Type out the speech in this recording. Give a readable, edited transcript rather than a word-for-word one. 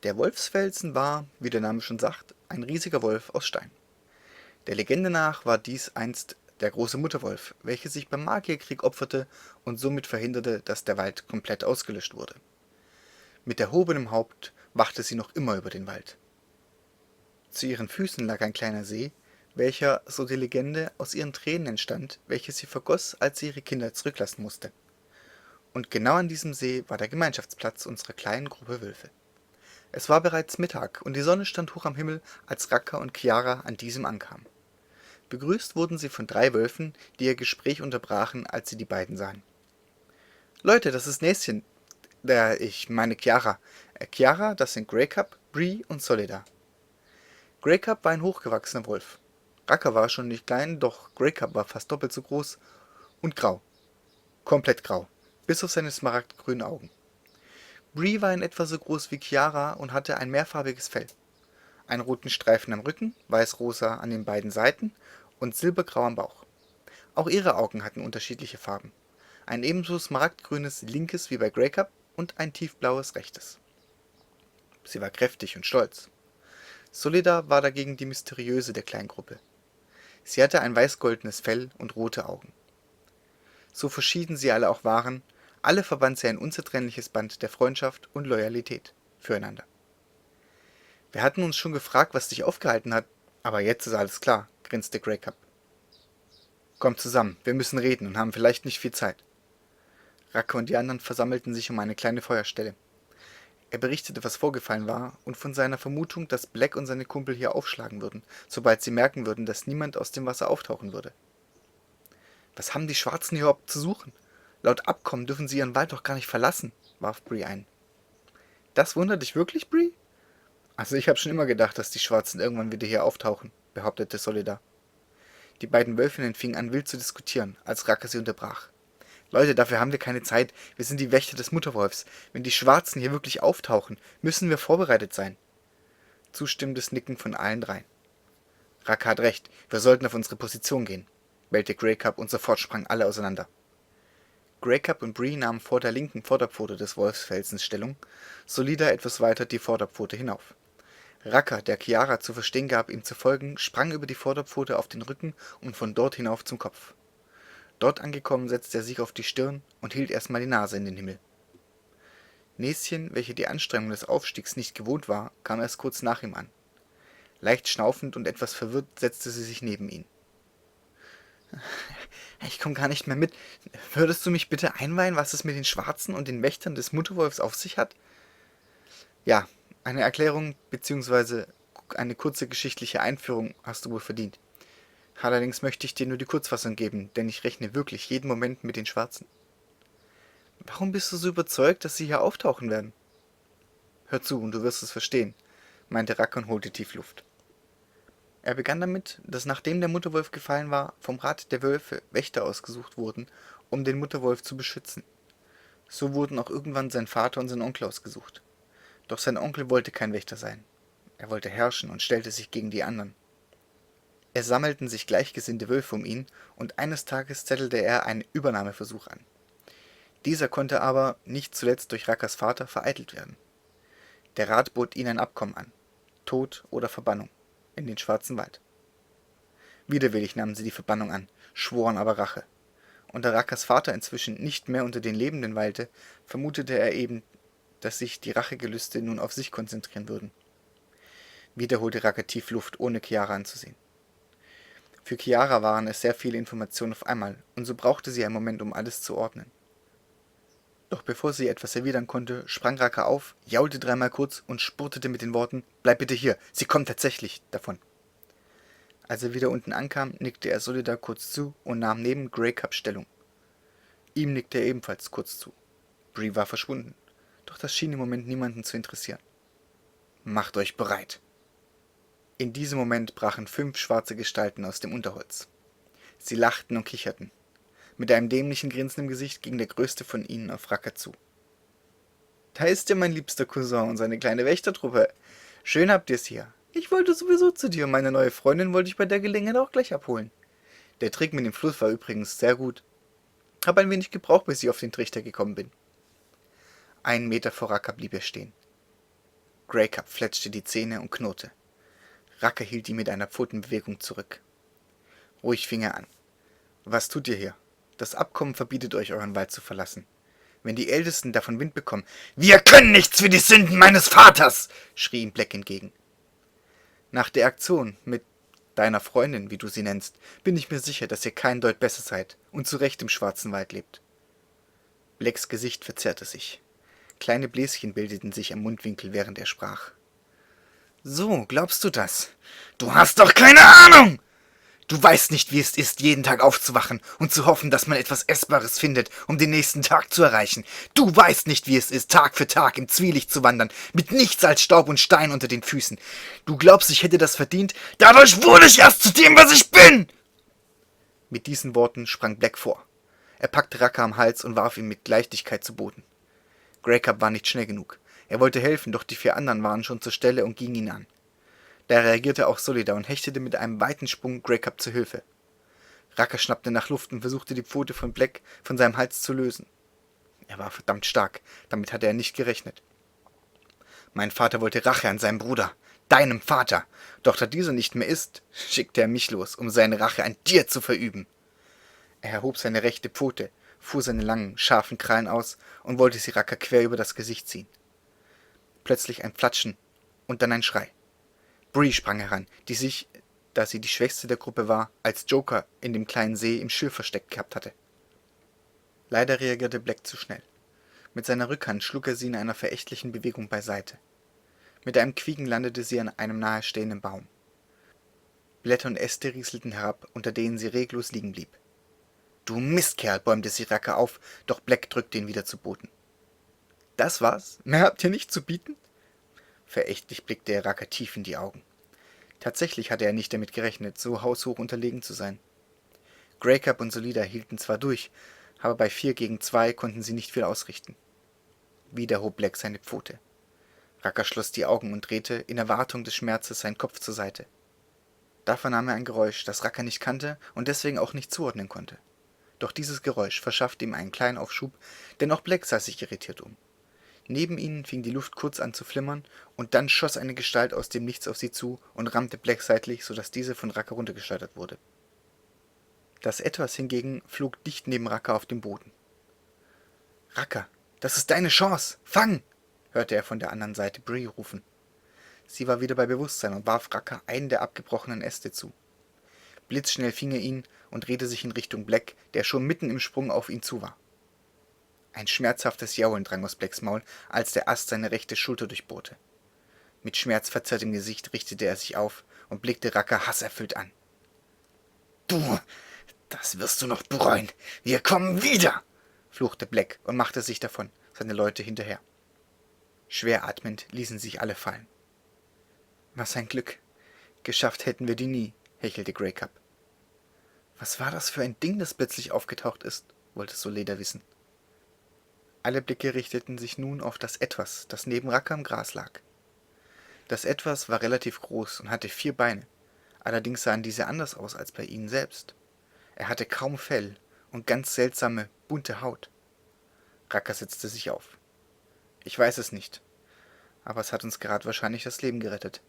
Der Wolfsfelsen war, wie der Name schon sagt, ein riesiger Wolf aus Stein. Der Legende nach war dies einst der große Mutterwolf, welcher sich beim Magierkrieg opferte und somit verhinderte, dass der Wald komplett ausgelöscht wurde. Mit erhobenem Haupt wachte sie noch immer über den Wald. Zu ihren Füßen lag ein kleiner See, welcher, so die Legende, aus ihren Tränen entstand, welche sie vergoss, als sie ihre Kinder zurücklassen musste. Und genau an diesem See war der Gemeinschaftsplatz unserer kleinen Gruppe Wölfe. Es war bereits Mittag und die Sonne stand hoch am Himmel, als Raka und Chiara an diesem ankamen. Begrüßt wurden sie von 3 Wölfen, die ihr Gespräch unterbrachen, als sie die beiden sahen. »Leute, das ist Näschen, ich meine Chiara. Chiara, das sind Greycup, Bree und Soledad.« Greycup war ein hochgewachsener Wolf. Raka war schon nicht klein, doch Greycup war fast doppelt so groß und grau. Komplett grau, bis auf seine smaragdgrünen Augen. Bree war in etwa so groß wie Chiara und hatte ein mehrfarbiges Fell. Einen roten Streifen am Rücken, weiß-rosa an den beiden Seiten und silbergrau am Bauch. Auch ihre Augen hatten unterschiedliche Farben. Ein ebenso smaragdgrünes linkes wie bei Greycup und ein tiefblaues rechtes. Sie war kräftig und stolz. Soledad war dagegen die mysteriöse der Kleingruppe. Sie hatte ein weiß-goldenes Fell und rote Augen. So verschieden sie alle auch waren, alle verband sie ein unzertrennliches Band der Freundschaft und Loyalität füreinander. »Wir hatten uns schon gefragt, was dich aufgehalten hat, aber jetzt ist alles klar«, grinste Greycup. »Kommt zusammen, wir müssen reden und haben vielleicht nicht viel Zeit.« Raka und die anderen versammelten sich um eine kleine Feuerstelle. Er berichtete, was vorgefallen war, und von seiner Vermutung, dass Black und seine Kumpel hier aufschlagen würden, sobald sie merken würden, dass niemand aus dem Wasser auftauchen würde. »Was haben die Schwarzen hier überhaupt zu suchen? Laut Abkommen dürfen sie ihren Wald doch gar nicht verlassen«, warf Bree ein. »Das wundert dich wirklich, Bree?« »Also ich habe schon immer gedacht, dass die Schwarzen irgendwann wieder hier auftauchen«, behauptete Soledad. Die beiden Wölfinnen fingen an, wild zu diskutieren, als Raka sie unterbrach. »Leute, dafür haben wir keine Zeit. Wir sind die Wächter des Mutterwolfs. Wenn die Schwarzen hier wirklich auftauchen, müssen wir vorbereitet sein.« Zustimmendes Nicken von allen 3. »Raka hat recht. Wir sollten auf unsere Position gehen«, bellte Greycup und sofort sprangen alle auseinander. Greycup und Bree nahmen vor der linken Vorderpfote des Wolfsfelsens Stellung, Soledad etwas weiter die Vorderpfote hinauf. Raka, der Chiara zu verstehen gab, ihm zu folgen, sprang über die Vorderpfote auf den Rücken und von dort hinauf zum Kopf. Dort angekommen setzte er sich auf die Stirn und hielt erstmal die Nase in den Himmel. Näschen, welche die Anstrengung des Aufstiegs nicht gewohnt war, kam erst kurz nach ihm an. Leicht schnaufend und etwas verwirrt setzte sie sich neben ihn. »Ich komme gar nicht mehr mit. Würdest du mich bitte einweihen, was es mit den Schwarzen und den Wächtern des Mutterwolfs auf sich hat?« »Ja, eine Erklärung bzw. eine kurze geschichtliche Einführung hast du wohl verdient. Allerdings möchte ich dir nur die Kurzfassung geben, denn ich rechne wirklich jeden Moment mit den Schwarzen.« »Warum bist du so überzeugt, dass sie hier auftauchen werden?« »Hör zu und du wirst es verstehen«, meinte Raka und holte tief Luft. Er begann damit, dass nachdem der Mutterwolf gefallen war, vom Rat der Wölfe Wächter ausgesucht wurden, um den Mutterwolf zu beschützen. So wurden auch irgendwann sein Vater und sein Onkel ausgesucht. Doch sein Onkel wollte kein Wächter sein. Er wollte herrschen und stellte sich gegen die anderen. Es sammelten sich gleichgesinnte Wölfe um ihn, und eines Tages zettelte er einen Übernahmeversuch an. Dieser konnte aber, nicht zuletzt durch Rakas Vater, vereitelt werden. Der Rat bot ihnen ein Abkommen an: Tod oder Verbannung in den Schwarzen Wald. Widerwillig nahmen sie die Verbannung an, schworen aber Rache. Und da Rakas Vater inzwischen nicht mehr unter den Lebenden weilte, vermutete er eben, dass sich die Rachegelüste nun auf sich konzentrieren würden. Wieder holte Raka tief Luft, ohne Chiara anzusehen. Für Chiara waren es sehr viele Informationen auf einmal, und so brauchte sie einen Moment, um alles zu ordnen. Doch bevor sie etwas erwidern konnte, sprang Raka auf, jaulte 3-mal kurz und spurtete mit den Worten: »Bleib bitte hier, sie kommt tatsächlich«, davon. Als er wieder unten ankam, nickte er Soledad kurz zu und nahm neben Greycup Stellung. Ihm nickte er ebenfalls kurz zu. Bree war verschwunden, doch das schien im Moment niemanden zu interessieren. »Macht euch bereit!« In diesem Moment brachen 5 schwarze Gestalten aus dem Unterholz. Sie lachten und kicherten. Mit einem dämlichen Grinsen im Gesicht ging der größte von ihnen auf Raka zu. »Da ist ja mein liebster Cousin und seine kleine Wächtertruppe. Schön habt ihr's hier. Ich wollte sowieso zu dir und meine neue Freundin wollte ich bei der Gelegenheit auch gleich abholen. Der Trick mit dem Fluss war übrigens sehr gut. Hab ein wenig gebraucht, bis ich auf den Trichter gekommen bin.« 1 Meter vor Raka blieb er stehen. Grey Cup fletschte die Zähne und knurrte. Racker hielt ihn mit einer Pfotenbewegung zurück. Ruhig fing er an. Was tut ihr hier? Das Abkommen verbietet euch, euren Wald zu verlassen. Wenn die Ältesten davon Wind bekommen, wir können nichts für die Sünden meines Vaters, schrie ihm Black entgegen. Nach der Aktion mit deiner Freundin, wie du sie nennst, bin ich mir sicher, dass ihr kein Deut besser seid und zu Recht im Schwarzen Wald lebt. Blacks Gesicht verzerrte sich. Kleine Bläschen bildeten sich am Mundwinkel, während er sprach. So, glaubst du das? Du hast doch keine Ahnung! Du weißt nicht, wie es ist, jeden Tag aufzuwachen und zu hoffen, dass man etwas Essbares findet, um den nächsten Tag zu erreichen. Du weißt nicht, wie es ist, Tag für Tag im Zwielicht zu wandern, mit nichts als Staub und Stein unter den Füßen. Du glaubst, ich hätte das verdient? Dadurch wurde ich erst zu dem, was ich bin! Mit diesen Worten sprang Black vor. Er packte Racker am Hals und warf ihn mit Leichtigkeit zu Boden. Grey Cup war nicht schnell genug. Er wollte helfen, doch die 4 anderen waren schon zur Stelle und gingen ihn an. Da reagierte auch Solidar und hechtete mit einem weiten Sprung Grey Cup zu Hilfe. Racker schnappte nach Luft und versuchte, die Pfote von Black von seinem Hals zu lösen. Er war verdammt stark, damit hatte er nicht gerechnet. Mein Vater wollte Rache an seinem Bruder, deinem Vater, doch da dieser nicht mehr ist, schickte er mich los, um seine Rache an dir zu verüben. Er erhob seine rechte Pfote, fuhr seine langen, scharfen Krallen aus und wollte sie Racker quer über das Gesicht ziehen. Plötzlich ein Flatschen und dann ein Schrei. Bree sprang heran, die sich, da sie die Schwächste der Gruppe war, als Joker in dem kleinen See im Schilf versteckt gehabt hatte. Leider reagierte Black zu schnell. Mit seiner Rückhand schlug er sie in einer verächtlichen Bewegung beiseite. Mit einem Quieken landete sie an einem nahestehenden Baum. Blätter und Äste rieselten herab, unter denen sie reglos liegen blieb. »Du Mistkerl«, bäumte sich Racker auf, doch Black drückte ihn wieder zu Boden. »Das war's? Mehr habt ihr nicht zu bieten?« Verächtlich blickte er Racker tief in die Augen. Tatsächlich hatte er nicht damit gerechnet, so haushoch unterlegen zu sein. Grey Cup und Solidar hielten zwar durch, aber bei 4 gegen 2 konnten sie nicht viel ausrichten. Wieder hob Black seine Pfote. Racker schloss die Augen und drehte, in Erwartung des Schmerzes, seinen Kopf zur Seite. Da vernahm er ein Geräusch, das Racker nicht kannte und deswegen auch nicht zuordnen konnte. Doch dieses Geräusch verschaffte ihm einen kleinen Aufschub, denn auch Black sah sich irritiert um. Neben ihnen fing die Luft kurz an zu flimmern, und dann schoss eine Gestalt aus dem Nichts auf sie zu und rammte Black seitlich, sodass diese von Racker runtergeschleudert wurde. Das Etwas hingegen flog dicht neben Racker auf den Boden. »Racker, das ist deine Chance! Fang!« hörte er von der anderen Seite Bree rufen. Sie war wieder bei Bewusstsein und warf Racker einen der abgebrochenen Äste zu. Blitzschnell fing er ihn und drehte sich in Richtung Black, der schon mitten im Sprung auf ihn zu war. Ein schmerzhaftes Jaulen drang aus Blacks Maul, als der Ast seine rechte Schulter durchbohrte. Mit schmerzverzerrtem Gesicht richtete er sich auf und blickte Racker hasserfüllt an. »Du, das wirst du noch bereuen. Wir kommen wieder«, fluchte Black und machte sich davon, seine Leute hinterher. Schwer atmend ließen sich alle fallen. »Was ein Glück. Geschafft hätten wir die nie«, hechelte Grey Cup. »Was war das für ein Ding, das plötzlich aufgetaucht ist?«, wollte Solidar wissen. Alle Blicke richteten sich nun auf das Etwas, das neben Racker im Gras lag. Das Etwas war relativ groß und hatte 4 Beine, allerdings sahen diese anders aus als bei ihnen selbst. Er hatte kaum Fell und ganz seltsame, bunte Haut. Racker setzte sich auf. »Ich weiß es nicht, aber es hat uns gerade wahrscheinlich das Leben gerettet«,